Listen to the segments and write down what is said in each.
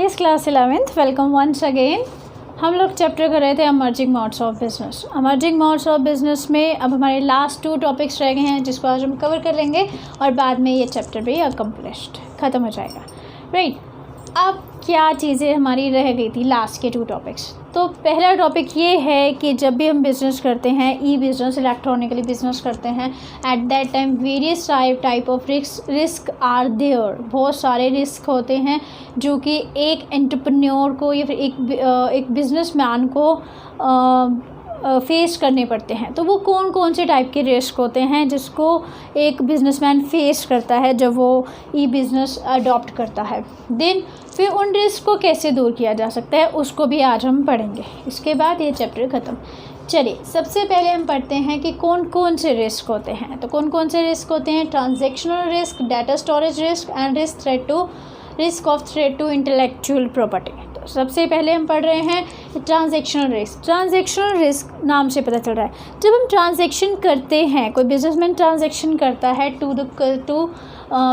Yes class 11th welcome once again. हम लोग chapter कर रहे थे emerging modes of business. Emerging modes of business में अब हमारे लास्ट 2 टॉपिक्स रह गए हैं जिसको आज हम कवर कर लेंगे और बाद में ये चैप्टर भी अकम्प्लिश्ड ख़त्म हो जाएगा। राइट, अब क्या चीज़ें हमारी रह गई थी लास्ट के 2 टॉपिक्स। तो पहला टॉपिक ये है कि जब भी हम बिज़नेस करते हैं, ई बिज़नेस, इलेक्ट्रॉनिकली बिज़नेस करते हैं, at that time various type of risk are there. बहुत सारे रिस्क होते हैं जो कि एक एंटरप्रेन्योर को या फिर एक बिजनेसमैन को फेस करने पड़ते हैं। तो वो कौन कौन से टाइप के रिस्क होते हैं जिसको एक बिजनेसमैन फेस करता है जब वो ई बिज़नेस अडॉप्ट करता है। देन फिर उन रिस्क को कैसे दूर किया जा सकता है उसको भी आज हम पढ़ेंगे। इसके बाद ये चैप्टर ख़त्म। चलिए, सबसे पहले हम पढ़ते हैं कि कौन कौन से रिस्क होते हैं। तो कौन कौन से रिस्क होते हैं? Transactional risk, data storage risk and risk of threat to intellectual property. तो सबसे पहले हम पढ़ रहे हैं ट्रांजैक्शनल रिस्क। ट्रांजैक्शनल रिस्क नाम से पता चल रहा है जब हम ट्रांजैक्शन करते हैं, कोई बिजनेसमैन ट्रांजैक्शन करता है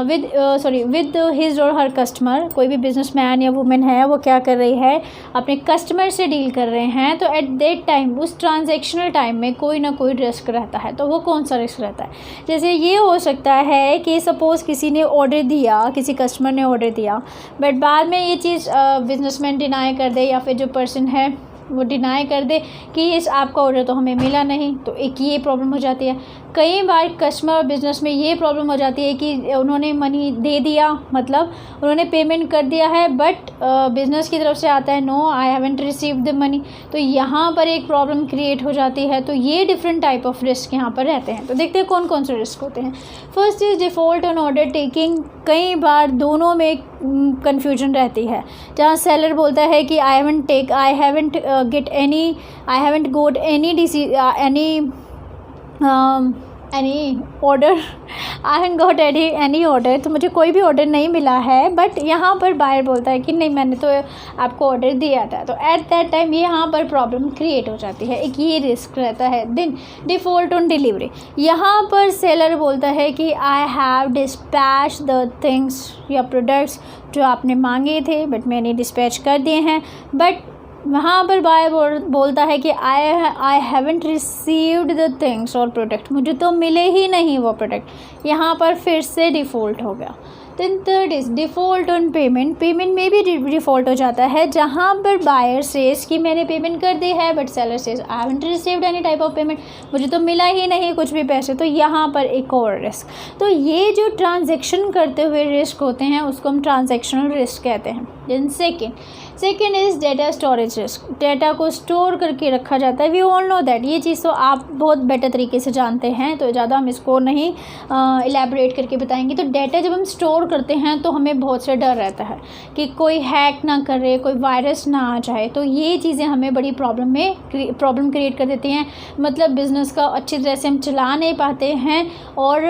विद हिज और हर कस्टमर। कोई भी बिजनेसमैन या वुमेन है वो क्या कर रही है, अपने कस्टमर से डील कर रहे हैं। तो एट दैट टाइम, उस ट्रांजैक्शनल टाइम में कोई ना कोई रिस्क रहता है। तो वो कौन सा रिस्क रहता है? जैसे ये हो सकता है कि सपोज़ किसी ने ऑर्डर दिया, किसी कस्टमर ने ऑर्डर दिया, बट बाद में ये चीज़ बिजनेसमैन डिनाई कर दे या फिर जो पर्सन है वो डिनाई कर दे कि इस आपका ऑर्डर तो हमें मिला नहीं। तो एक ये प्रॉब्लम हो जाती है। कई बार कस्टमर और बिज़नेस में ये प्रॉब्लम हो जाती है कि उन्होंने मनी दे दिया, मतलब उन्होंने पेमेंट कर दिया है, बट बिज़नेस की तरफ से आता है no I haven't received the money. तो यहाँ पर एक प्रॉब्लम क्रिएट हो जाती है। तो ये डिफरेंट टाइप ऑफ रिस्क यहाँ पर रहते हैं। तो देखते हैं कौन कौन से रिस्क होते हैं। First is default on order taking. कई बार दोनों में कन्फ्यूजन रहती है, जहाँ सेलर बोलता है कि I haven't got any order. तो मुझे कोई भी ऑर्डर नहीं मिला है, बट यहाँ पर बायर बोलता है कि नहीं, मैंने तो आपको ऑर्डर दिया था। तो एट दैट टाइम यहाँ पर प्रॉब्लम क्रिएट हो जाती है। एक ये रिस्क रहता है। Then default on delivery. यहाँ पर सेलर बोलता है कि I have dispatch the things या प्रोडक्ट्स जो आपने मांगे थे, बट मैंने डिस्पैच कर दिए हैं। बट वहाँ पर बायर बोलता है कि I haven't received the things और प्रोडक्ट, मुझे तो मिले ही नहीं वो प्रोडक्ट। यहाँ पर फिर से डिफ़ॉल्ट हो गया। Then third is default on payment. Payment में भी डिफ़ॉल्ट हो जाता है, जहाँ पर बायर सेज कि मैंने पेमेंट कर दी है, but seller says I haven't received any type of payment, मुझे तो मिला ही नहीं कुछ भी पैसे। तो यहाँ पर एक और रिस्क। तो ये जो ट्रांजैक्शन करते हुए रिस्क होते हैं उसको हम ट्रांजैक्शनल रिस्क कहते हैं। Then second is data storage risk. Data को स्टोर करके रखा जाता है। We all know that. ये चीज़ तो आप बहुत बेटर तरीके से जानते हैं, तो ज़्यादा हम इसको नहीं इलेबोरेट करके बताएंगे। तो डेटा जब हम स्टोर करते हैं तो हमें बहुत से डर रहता है कि कोई हैक ना करे, कोई वायरस ना आ जाए। तो ये चीज़ें हमें बड़ी प्रॉब्लम क्रिएट कर देती हैं। मतलब बिज़नेस का अच्छी तरह से हम चला नहीं पाते हैं, और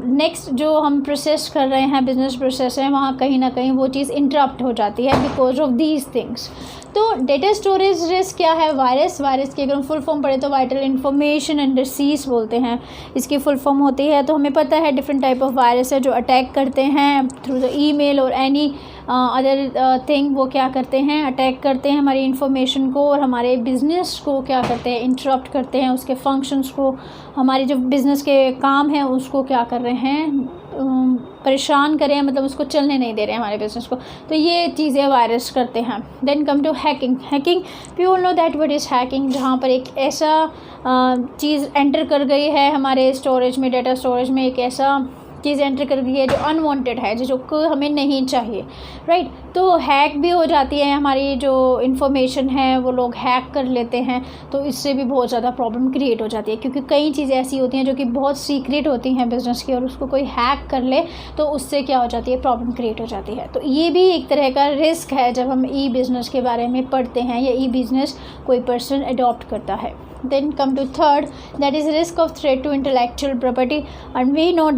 नेक्स्ट जो हम प्रोसेस कर रहे हैं, बिज़नेस प्रोसेस है, वहाँ कहीं ना कहीं वो चीज़ इंटरप्ट हो जाती है बिकॉज ऑफ दीज थिंग्स। तो डेटा स्टोरेज रिस्क क्या है? वायरस की अगर हम फुल फॉर्म पढ़े तो वाइटल इन्फॉर्मेशन अंडर सीज बोलते हैं, इसकी फुल फॉर्म होती है। तो हमें पता है डिफरेंट टाइप ऑफ वायरस है जो अटैक करते हैं थ्रू द ईमेल और एनी अदर थिंग। वो क्या करते हैं? अटैक करते हैं हमारी इन्फॉर्मेशन को और हमारे बिज़नेस को क्या करते हैं? इंटरप्ट करते हैं, उसके फंक्शंस को, हमारे जो बिज़नेस के काम हैं उसको क्या कर रहे हैं? परेशान करें, मतलब उसको चलने नहीं दे रहे हैं हमारे बिज़नेस को। तो ये चीज़ें वायरस करते हैं। Then come to hacking. We all know that what is hacking, जहाँ पर एक ऐसा चीज़ एंटर कर गई है हमारे स्टोरेज में, डेटा स्टोरेज में एक ऐसा चीज़ एंटर कर गई है जो अनवांटेड है, जो हमें नहीं चाहिए। राइट, तो हैक भी हो जाती है हमारी जो इन्फॉर्मेशन है, वो लोग हैक कर लेते हैं। तो इससे भी बहुत ज़्यादा प्रॉब्लम क्रिएट हो जाती है, क्योंकि कई चीज़ें ऐसी होती हैं जो कि बहुत सीक्रेट होती हैं बिज़नेस की, और उसको कोई हैक कर ले तो उससे क्या हो जाती है? प्रॉब्लम क्रिएट हो जाती है। तो ये भी एक तरह का रिस्क है जब हम ई बिज़नेस के बारे में पढ़ते हैं या ई बिज़नेस कोई पर्सन अडॉप्ट करता है। Then come to third, that is risk of threat to intellectual property. And we know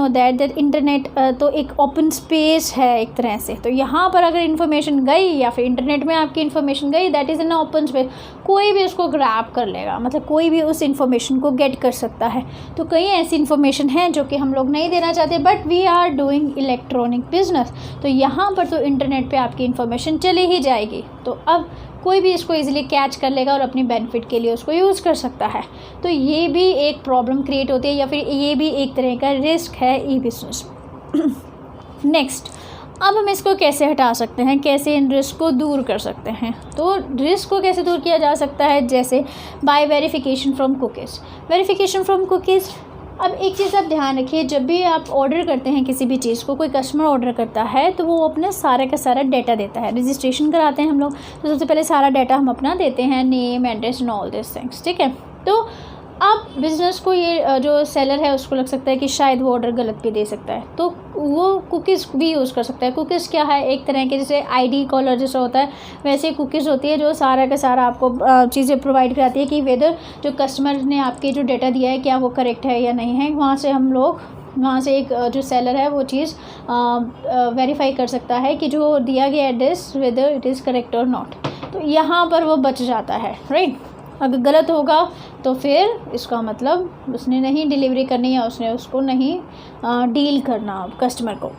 that internet तो एक open space है एक तरह से, तो यहाँ पर अगर information गई या फिर इंटरनेट में आपकी information गई, that is in open space, कोई भी उसको ग्रैब कर लेगा, मतलब कोई भी उस information को get कर सकता है। तो कई ऐसी information है जो कि हम लोग नहीं देना चाहते, but we are doing electronic business, तो यहाँ पर तो इंटरनेट पे आपकी information चली ही जाएगी, तो अब कोई भी इसको इजीली कैच कर लेगा और अपनी बेनिफिट के लिए उसको यूज़ कर सकता है। तो ये भी एक प्रॉब्लम क्रिएट होती है, या फिर ये भी एक तरह का रिस्क है ई बिज़नेस। नेक्स्ट, अब हम इसको कैसे हटा सकते हैं, कैसे इन रिस्क को दूर कर सकते हैं। तो रिस्क को कैसे दूर किया जा सकता है, जैसे by verification from cookies. Verification from cookies, अब एक चीज़ आप ध्यान रखिए, जब भी आप ऑर्डर करते हैं किसी भी चीज़ को, कोई कस्टमर ऑर्डर करता है तो वो अपना सारा का सारा डाटा देता है। रजिस्ट्रेशन कराते हैं हम लोग, तो सबसे पहले सारा डाटा हम अपना देते हैं, name, address and all this things, ठीक है। तो अब बिज़नेस को ये जो सेलर है उसको लग सकता है कि शायद वो ऑर्डर गलत भी दे सकता है, तो वो कुकीज़ भी यूज़ कर सकता है। कुकीज़ क्या है, एक तरह के जैसे आईडी कॉलर जैसा होता है, वैसे कुकीज़ होती है जो सारा का सारा आपको चीज़ें प्रोवाइड कराती है कि वेदर जो कस्टमर ने आपके जो डाटा दिया है क्या वो करेक्ट है या नहीं है। वहाँ से एक जो सेलर है वो चीज़ वेरीफाई कर सकता है कि जो दिया गया address whether it is correct और नॉट, तो यहाँ पर वो बच जाता है, राइट। अगर गलत होगा तो फिर इसका मतलब उसने नहीं डिलीवरी करनी या उसने उसको नहीं डील करना कस्टमर को,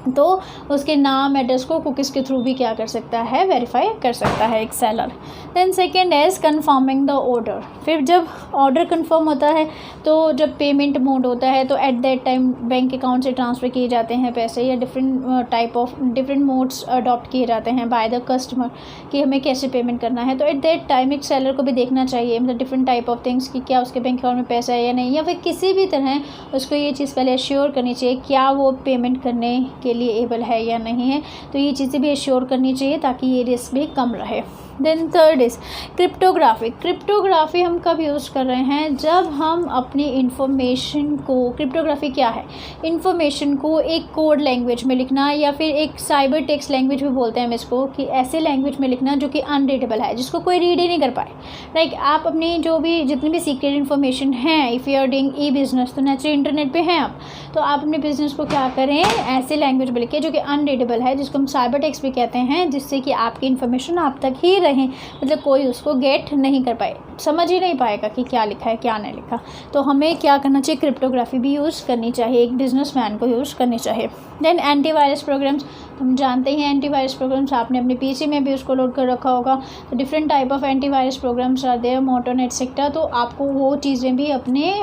तो उसके नाम एड्रेस को कुकीज़ के थ्रू भी क्या कर सकता है, वेरीफाई कर सकता है एक seller. Then second is confirming the order. फिर जब ऑर्डर कंफर्म होता है तो जब पेमेंट मोड होता है तो eight that time bank account से ट्रांसफ़र किए जाते हैं पैसे, या डिफरेंट मोड्स अडॉप्ट किए जाते हैं बाय द कस्टमर कि हमें कैसे पेमेंट करना है। तो एट दैट टाइम एक सेलर को भी देखना चाहिए, मतलब डिफरेंट टाइप ऑफ थिंग्स कि क्या उसके बैंक अकाउंट में पैसा है या नहीं, या फिर किसी भी तरह उसको ये चीज़ पहले एश्योर करनी चाहिए क्या वो पेमेंट करने के लिए एबल है या नहीं है। तो ये चीज़ें भी एश्योर करनी चाहिए ताकि ये रिस्क भी कम रहे। Then third is cryptography. Cryptography हम कब यूज़ कर रहे हैं, जब हम अपनी इंफॉर्मेशन को, क्रिप्टोग्राफी क्या है, इंफॉर्मेशन को एक कोड लैंग्वेज में लिखना, या फिर एक साइबर टेक्स्ट लैंग्वेज भी बोलते हैं हम इसको, कि ऐसे लैंग्वेज में लिखना जो कि अनरीडेबल है, जिसको कोई रीड ही नहीं कर पाए। लाइक आप अपनी जितनी भी सीक्रेट इन्फॉर्मेशन है, if you are doing e business, तो नेचुरली इंटरनेट पे हैं आप, तो आप अपने बिज़नेस को क्या करें, ऐसे लैंग्वेज में लिखें जो कि अनरीडेबल है, जिसको हम साइबर टेक्स्ट भी कहते हैं, जिससे कि आपकी इन्फॉर्मेशन आप तक ही रहे, मतलब कोई उसको गेट नहीं कर पाए, समझ ही नहीं पाएगा कि क्या लिखा है क्या नहीं लिखा। तो हमें क्या करना चाहिए, क्रिप्टोग्राफी भी यूज़ करनी चाहिए, एक बिजनेसमैन को यूज़ करनी चाहिए। देन एंटीवायरस प्रोग्राम्स, हम जानते हैं एंटीवायरस प्रोग्राम्स, आपने अपने पीसी में भी उसको लोड कर रखा होगा। तो different type of antivirus programs are there, मोटोनेट एक्सेट्रा, तो आपको वो चीज़ें भी अपने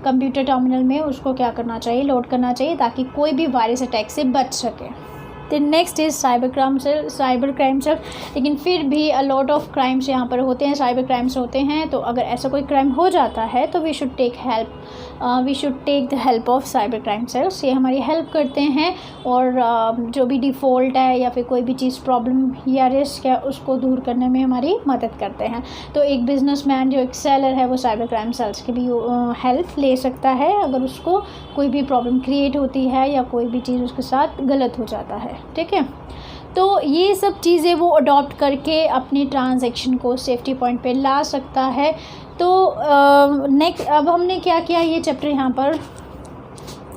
कंप्यूटर टर्मिनल में उसको क्या करना चाहिए, लोड करना चाहिए, ताकि कोई भी वायरस अटैक से बच सके। तो next is cyber crime cell. लेकिन फिर भी अ लॉट ऑफ क्राइम्स यहाँ पर होते हैं, साइबर क्राइम्स होते हैं, तो अगर ऐसा कोई क्राइम हो जाता है तो we should take the help of cyber crime cells. ये हमारी हेल्प करते हैं, और जो भी डिफ़ॉल्ट है या फिर कोई भी चीज़ प्रॉब्लम या रिस्क है उसको दूर करने में हमारी मदद करते हैं। तो एक बिजनेसमैन जो एक सेलर है वो साइबर क्राइम सेल्स की भी हेल्प ले सकता है अगर उसको कोई भी प्रॉब्लम क्रिएट होती है या कोई भी चीज़ उसके साथ गलत हो जाता है, ठीक है। तो ये सब चीज़ें वो अडॉप्ट करके अपनी ट्रांजैक्शन को सेफ्टी पॉइंट पे ला सकता है। तो नेक्स्ट अब हमने क्या किया, ये चैप्टर यहाँ पर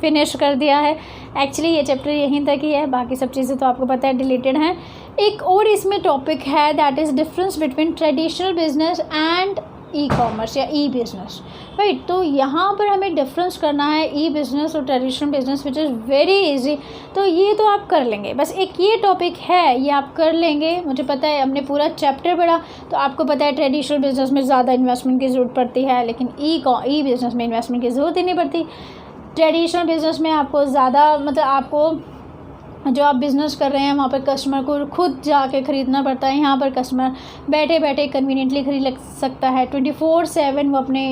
फिनिश कर दिया है। एक्चुअली ये चैप्टर यहीं तक ही है, बाकी सब चीज़ें तो आपको पता है डिलीटेड हैं। एक और इसमें टॉपिक है, that is difference between traditional business and e commerce या ई बिज़नेस, राइट। तो यहाँ पर हमें डिफरेंस करना है ई बिज़नेस और traditional business, which is very easy. तो ये तो आप कर लेंगे, बस एक ये टॉपिक है ये आप कर लेंगे। मुझे पता है हमने पूरा चैप्टर पढ़ा, तो आपको पता है ट्रेडिशनल बिज़नेस में ज़्यादा इन्वेस्टमेंट की ज़रूरत पड़ती है, लेकिन ई बिज़नेस में इन्वेस्टमेंट की ज़रूरत ही नहीं पड़ती। ट्रेडिशनल बिज़नेस में आपको ज़्यादा, मतलब आपको जो आप बिज़नेस कर रहे हैं वहाँ पर कस्टमर को खुद जाके ख़रीदना पड़ता है। यहाँ पर कस्टमर बैठे बैठे कन्वीनियंटली खरीद सकता है, 24/7 वो अपने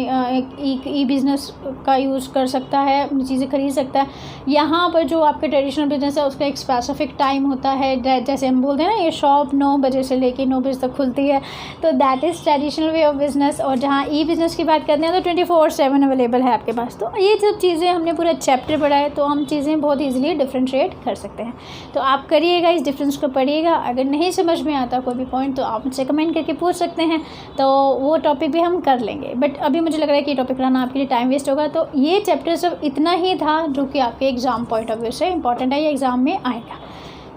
ई बिज़नेस का यूज़ कर सकता है, अपनी चीज़ें खरीद सकता है। यहाँ पर जो आपके ट्रेडिशनल बिज़नेस है उसका एक स्पेसिफिक टाइम होता है, जैसे हम बोलते हैं ना ये शॉप 9 बजे से लेके 9 बजे तक खुलती है, तो that is traditional way of business. और जहाँ ई बिज़नेस की बात करते हैं तो 24/7 अवेलेबल है आपके पास। तो ये सब चीज़ें हमने पूरा चैप्टर पढ़ा है, तो हम चीज़ें बहुत ईजिली डिफ्रेंशिएट कर सकते हैं। तो आप करिएगा, इस डिफरेंस को पढ़िएगा। अगर नहीं समझ में आता कोई भी पॉइंट तो आप मुझसे कमेंट करके पूछ सकते हैं, तो वो टॉपिक भी हम कर लेंगे। बट अभी मुझे लग रहा है कि टॉपिक पढ़ाना आपके लिए टाइम वेस्ट होगा, तो ये चैप्टर सब इतना ही था जो कि आपके एग्ज़ाम पॉइंट ऑफ व्यू से इंपॉर्टेंट है, ये एग्ज़ाम में आएगा।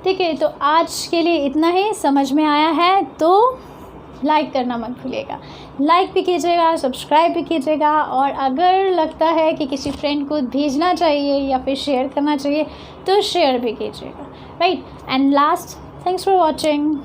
ठीक है, तो आज के लिए इतना ही। समझ में आया है तो लाइक करना मत भूलिएगा, लाइक भी कीजिएगा, सब्सक्राइब भी कीजिएगा, और अगर लगता है कि किसी फ्रेंड को भेजना चाहिए या फिर शेयर करना चाहिए तो शेयर भी कीजिएगा, right. And last, thanks for watching.